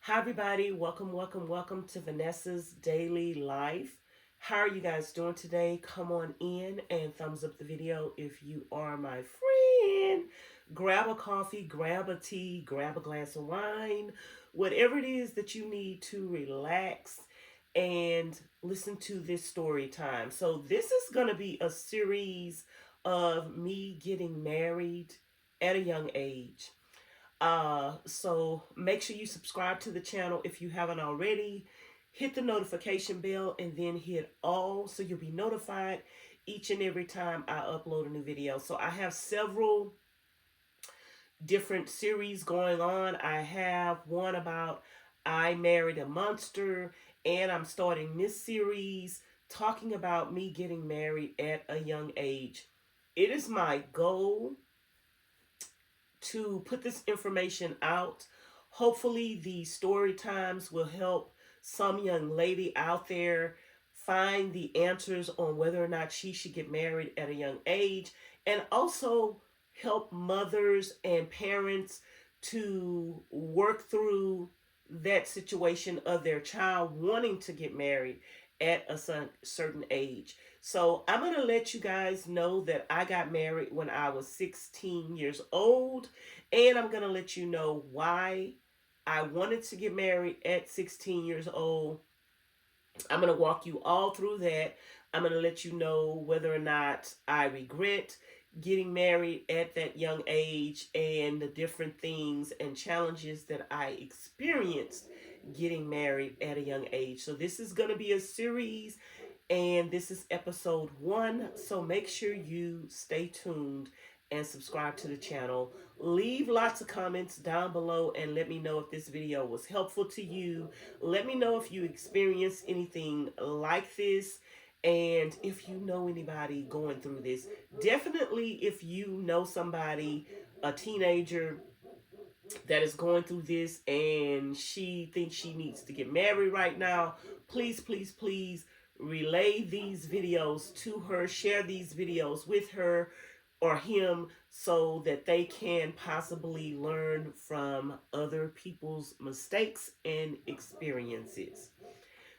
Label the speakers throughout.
Speaker 1: Hi, everybody. Welcome to Vanessa's Daily Life. How are you guys doing today? Come on in and thumbs up the video if you are my friend. Grab a coffee, grab a tea, grab a glass of wine, whatever it is that you need to relax and listen to this story time. So, this is going to be a series of me getting married at a young age. So make sure you subscribe to the channel if you haven't already. Hit the notification bell and then hit all so you'll be notified each and every time I upload a new video. So I have several different series going on. I have one about I Married a Monster, and I'm starting this series talking about me getting married at a young age. It is my goal to put this information out. Hopefully, these story times will help some young lady out there find the answers on whether or not she should get married at a young age, and also help mothers and parents to work through that situation of their child wanting to get married at a certain age. So I'm going to let you guys know that I got married when I was 16 years old, and I'm going to let you know why I wanted to get married at 16 years old. I'm going to walk you all through that. I'm going to let you know whether or not I regret getting married at that young age and the different things and challenges that I experienced getting married at a young age. So, this is going to be a series, and this is episode 1. So, make sure you stay tuned and subscribe to the channel. Leave lots of comments down below and let me know if this video was helpful to you. Let me know if you experienced anything like this, and if you know anybody going through this. Definitely, if you know somebody, a teenager that is going through this and she thinks she needs to get married right now, please relay these videos to her. Share these videos with her or him so that they can possibly learn from other people's mistakes and experiences.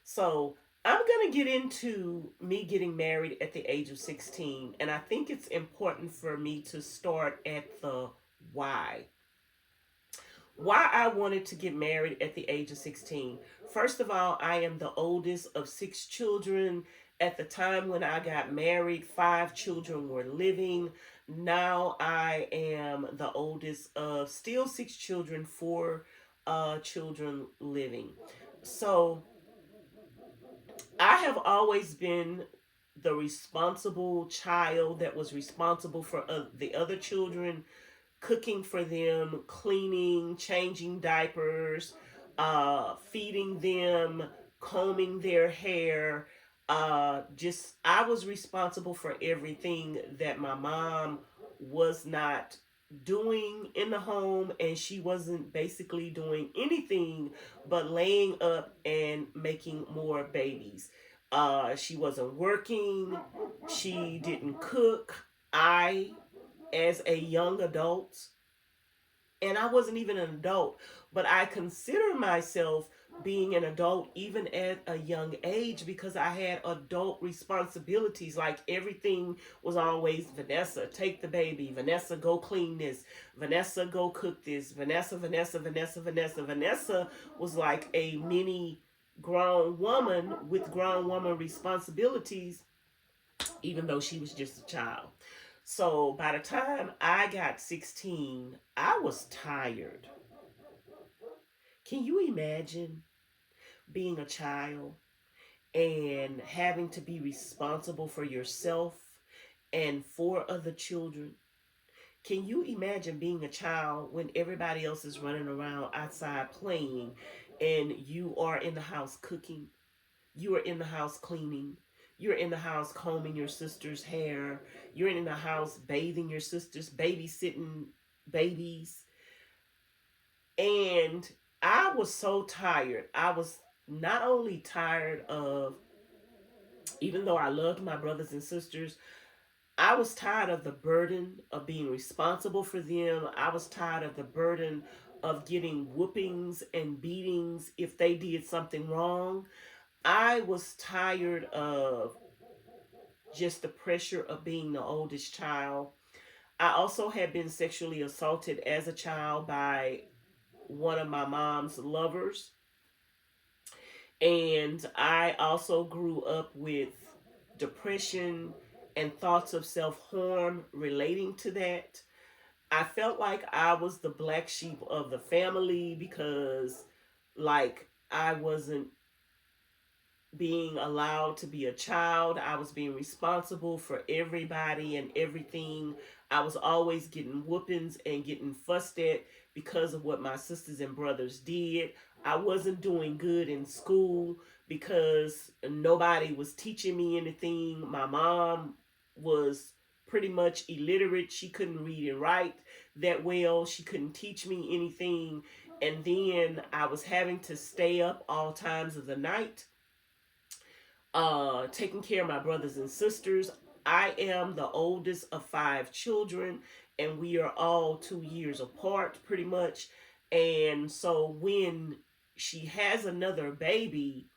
Speaker 1: So, I'm going to get into me getting married at the age of 16, and I think it's important for me to start at the why. Why I wanted to get married at the age of 16. First of all, I am the oldest of 6 children. At the time when I got married, 5 children were living. Now I am the oldest of still 6 children, 4 children living. So I have always been the responsible child that was responsible for the other children, cooking for them, cleaning, changing diapers, feeding them, combing their hair. Just I was responsible for everything that my mom was not doing in the home, and she wasn't basically doing anything but laying up and making more babies. She wasn't working. She didn't cook. I, as a young adult, and I wasn't even an adult, but I consider myself being an adult even at a young age because I had adult responsibilities. Like, everything was always Vanessa, take the baby. Vanessa, go clean this. Vanessa, go cook this. Vanessa was like a mini grown woman with grown woman responsibilities, even though she was just a child. So by the time I got 16, I was tired. Can you imagine being a child and having to be responsible for yourself and 4 other children? Can you imagine being a child when everybody else is running around outside playing and you are in the house cooking? You are in the house cleaning. You're in the house combing your sister's hair. You're in the house bathing your sisters, babysitting babies. And I was so tired. I was not only tired of, even though I loved my brothers and sisters, I was tired of the burden of being responsible for them. I was tired of the burden of getting whoopings and beatings if they did something wrong. I was tired of just the pressure of being the oldest child. I also had been sexually assaulted as a child by one of my mom's lovers. And I also grew up with depression and thoughts of self harm relating to that. I felt like I was the black sheep of the family because, like, I wasn't being allowed to be a child. I was being responsible for everybody and everything. I was always getting whoopings and getting fussed at because of what my sisters and brothers did. I wasn't doing good in school because nobody was teaching me anything. My mom was pretty much illiterate. She couldn't read and write that well. She couldn't teach me anything. And then I was having to stay up all times of the night, taking care of my brothers and sisters. I am the oldest of 5 children, and we are all 2 years apart, pretty much. And so when she has another baby,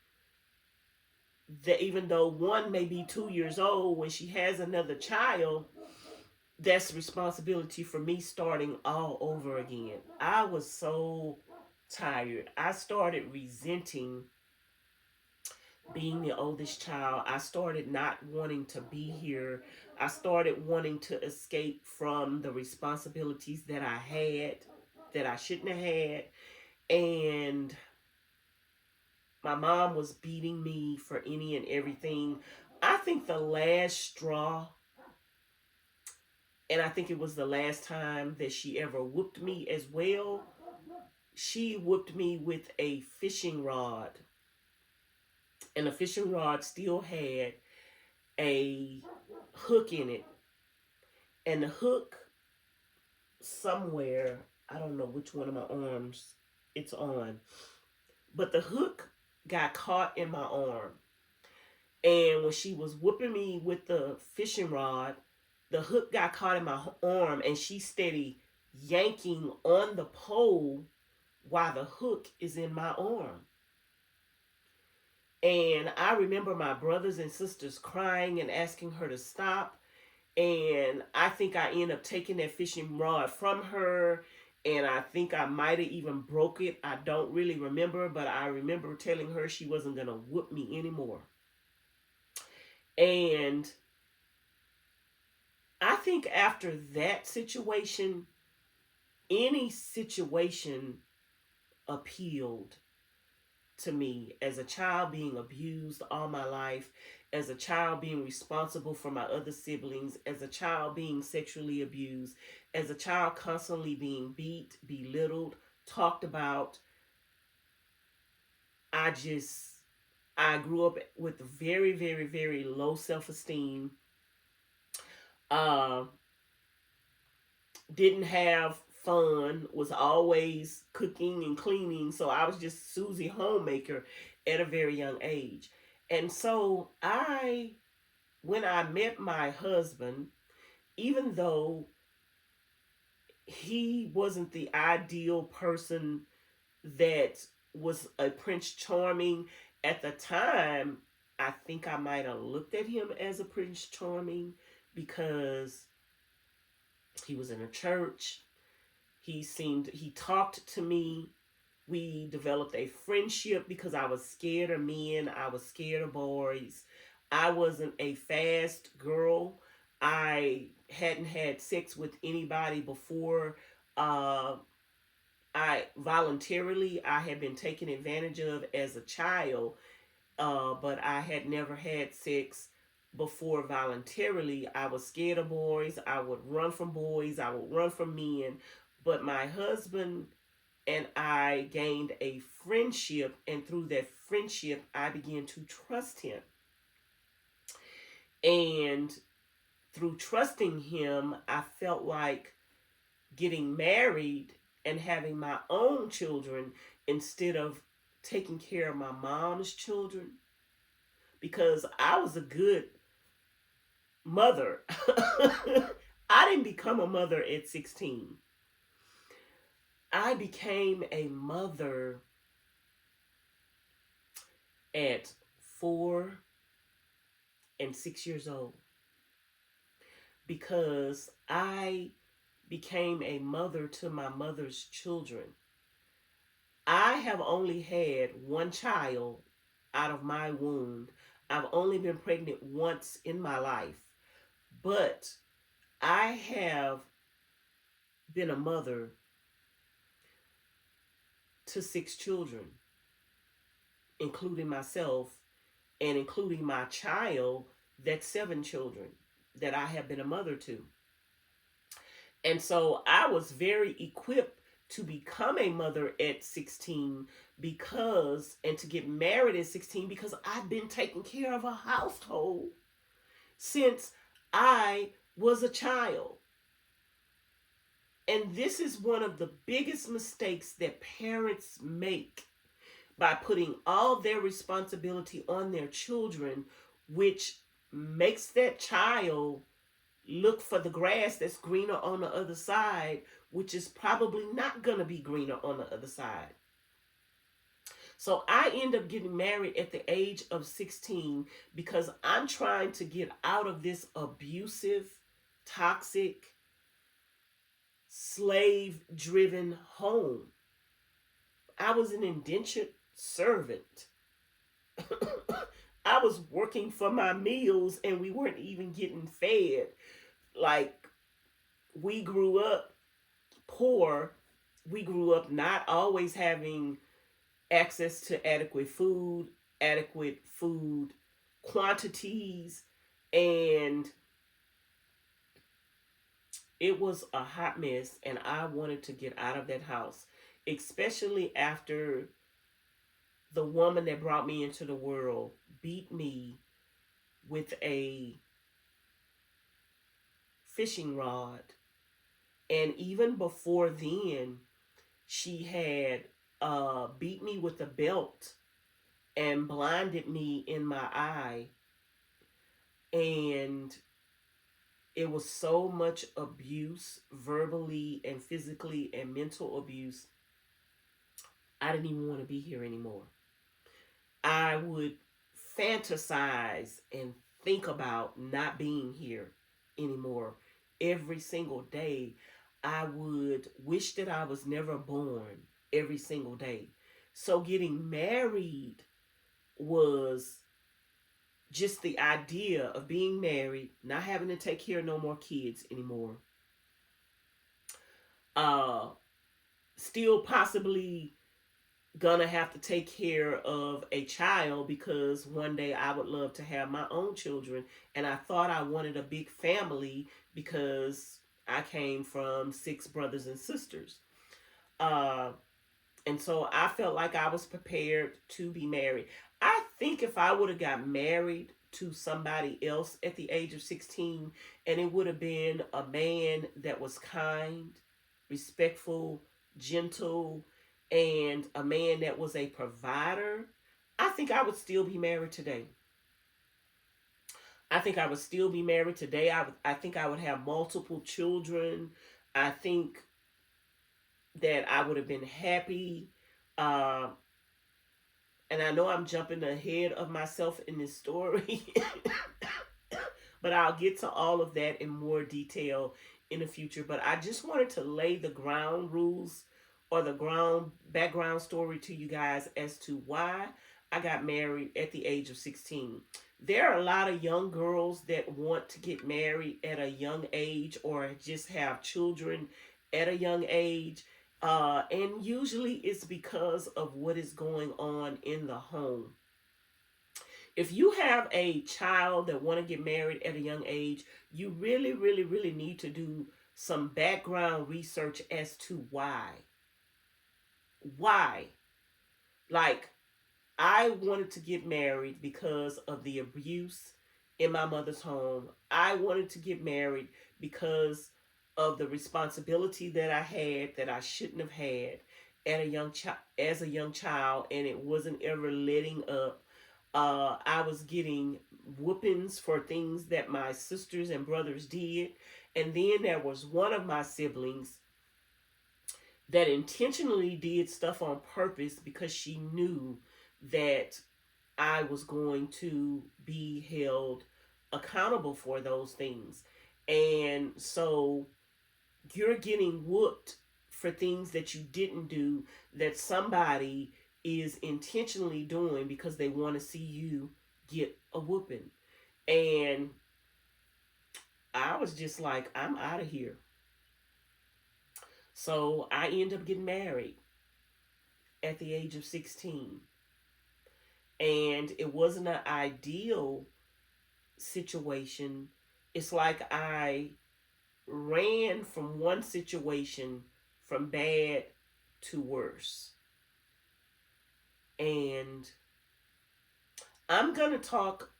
Speaker 1: that even though one may be 2 years old, when she has another child, that's responsibility for me starting all over again. I was so tired. I started resenting being the oldest child. I started not wanting to be here. I started wanting to escape from the responsibilities that I had that I shouldn't have had. And my mom was beating me for any and everything. I think the last straw, and I think it was the last time that she ever whooped me as well, she whooped me with a fishing rod. And the fishing rod still had a hook in it. And the hook, somewhere, I don't know which one of my arms it's on, but the hook got caught in my arm. And when she was whooping me with the fishing rod, the hook got caught in my arm, and she steady yanking on the pole while the hook is in my arm. And I remember my brothers and sisters crying and asking her to stop. And I think I ended up taking that fishing rod from her. And I think I might have even broke it. I don't really remember, but I remember telling her she wasn't going to whoop me anymore. And I think after that situation, any situation appealed to me. As a child being abused all my life, as a child being responsible for my other siblings, as a child being sexually abused, as a child constantly being beat, belittled, talked about. I grew up with very, very, very low self-esteem. Uh, didn't have fun, was always cooking and cleaning. So I was just Susie Homemaker at a very young age. And so when I met my husband, even though he wasn't the ideal person that was a Prince Charming at the time, I think I might have looked at him as a Prince Charming because he was in a church. He talked to me. We developed a friendship because I was scared of men. I was scared of boys. I wasn't a fast girl. I hadn't had sex with anybody before. I had been taken advantage of as a child, but I had never had sex before voluntarily. I was scared of boys. I would run from boys. I would run from men. But my husband and I gained a friendship, and through that friendship, I began to trust him. And through trusting him, I felt like getting married and having my own children instead of taking care of my mom's children, because I was a good mother. I didn't become a mother at 16. I became a mother at 4 and 6 years old because I became a mother to my mother's children. I have only had one child out of my womb. I've only been pregnant once in my life, but I have been a mother to 6 children, including myself and including my child. That's 7 children that I have been a mother to. And so I was very equipped to become a mother at 16 because, and to get married at 16 because I've been taking care of a household since I was a child. And this is one of the biggest mistakes that parents make by putting all their responsibility on their children, which makes that child look for the grass that's greener on the other side, which is probably not going to be greener on the other side. So I end up getting married at the age of 16 because I'm trying to get out of this abusive, toxic, slave-driven home. I was an indentured servant. I was working for my meals and we weren't even getting fed. Like, we grew up poor. We grew up not always having access to adequate food quantities, and it was a hot mess. And I wanted to get out of that house, especially after the woman that brought me into the world beat me with a fishing rod. And even before then, she had beat me with a belt and blinded me in my eye. And it was so much abuse, verbally and physically and mental abuse. I didn't even want to be here anymore. I would fantasize and think about not being here anymore every single day. I would wish that I was never born every single day. So getting married was just the idea of being married, not having to take care of no more kids anymore. Still possibly gonna have to take care of a child because one day I would love to have my own children. And I thought I wanted a big family because I came from 6 brothers and sisters. And so I felt like I was prepared to be married. I think if I would have got married to somebody else at the age of 16, and it would have been a man that was kind, respectful, gentle, and a man that was a provider, I think I would still be married today. I think I would still be married today. I think I would have multiple children. I think that I would have been happy. Uh, and I know I'm jumping ahead of myself in this story, but I'll get to all of that in more detail in the future. But I just wanted to lay the ground rules or the ground background story to you guys as to why I got married at the age of 16. There are a lot of young girls that want to get married at a young age or just have children at a young age. And usually it's because of what is going on in the home. If you have a child that want to get married at a young age, you really, really, really need to do some background research as to why. Why? Like, I wanted to get married because of the abuse in my mother's home. I wanted to get married because of the responsibility that I had that I shouldn't have had as a young child, and it wasn't ever letting up. I was getting whoopings for things that my sisters and brothers did, and then there was one of my siblings that intentionally did stuff on purpose because she knew that I was going to be held accountable for those things. And so you're getting whooped for things that you didn't do, that somebody is intentionally doing because they want to see you get a whooping. And I was just like, I'm out of here. So I end up getting married at the age of 16. And it wasn't an ideal situation. It's like I ran from one situation from bad to worse. And I'm going to talk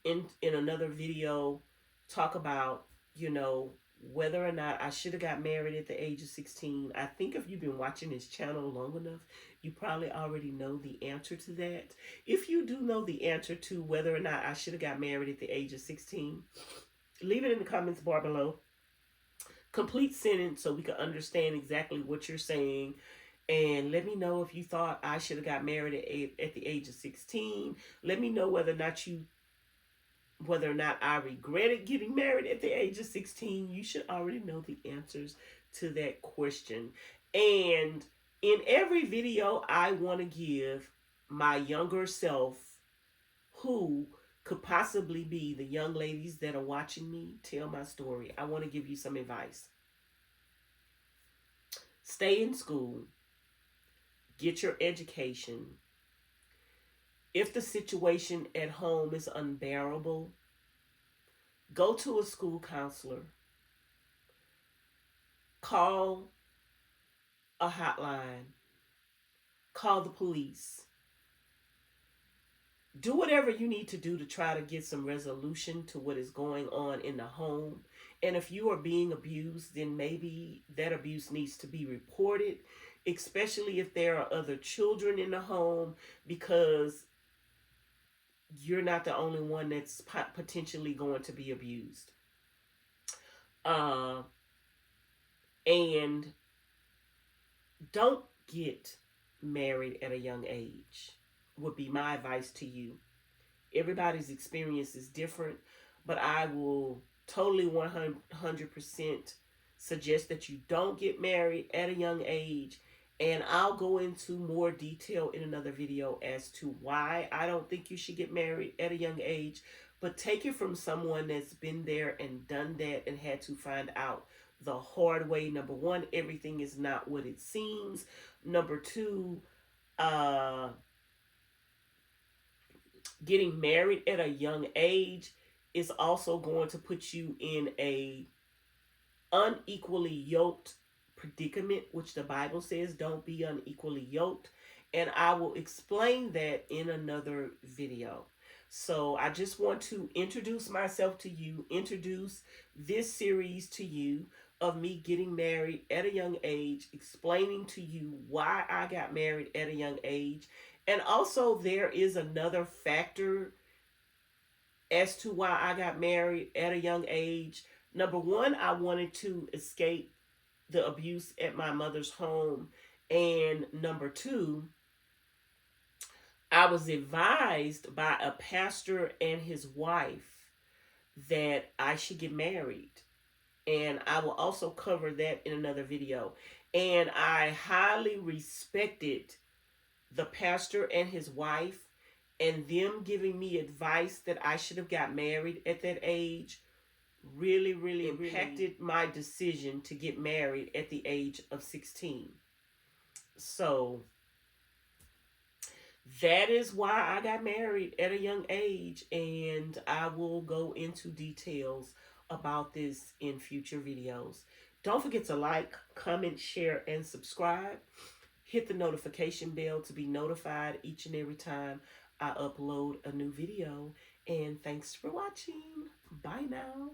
Speaker 1: in another video, talk about, you know, whether or not I should have got married at the age of 16. I think if you've been watching this channel long enough, you probably already know the answer to that. If you do know the answer to whether or not I should have got married at the age of 16, leave it in the comments bar below. Complete sentence so we can understand exactly what you're saying. And let me know if you thought I should have got married at the age of 16. Let me know whether or not I regretted getting married at the age of 16. You should already know the answers to that question. And in every video, I want to give my younger self, who could possibly be the young ladies that are watching me tell my story, I want to give you some advice. Stay in school. Get your education. If the situation at home is unbearable, go to a school counselor. Call a hotline. Call the police. Do whatever you need to do to try to get some resolution to what is going on in the home. And if you are being abused, then maybe that abuse needs to be reported, especially if there are other children in the home, because you're not the only one that's potentially going to be abused. And don't get married at a young age, would be my advice to you. Everybody's experience is different, but I will totally 100% suggest that you don't get married at a young age. And I'll go into more detail in another video as to why I don't think you should get married at a young age. But take it from someone that's been there and done that and had to find out the hard way. Number one, everything is not what it seems. Number two, getting married at a young age is also going to put you in a unequally yoked predicament, which the Bible says don't be unequally yoked. And I will explain that in another video. So I just want to introduce myself to you, introduce this series to you of me getting married at a young age, explaining to you why I got married at a young age. And also there is another factor as to why I got married at a young age. Number one, I wanted to escape the abuse at my mother's home. And number two, I was advised by a pastor and his wife that I should get married. And I will also cover that in another video. And I highly respected the pastor and his wife, and them giving me advice that I should have got married at that age really impacted my decision to get married at the age of 16. So that is why I got married at a young age, and I will go into details about this in future videos. Don't forget to like, comment, share, and subscribe. Hit the notification bell to be notified each and every time I upload a new video. And thanks for watching. Bye now.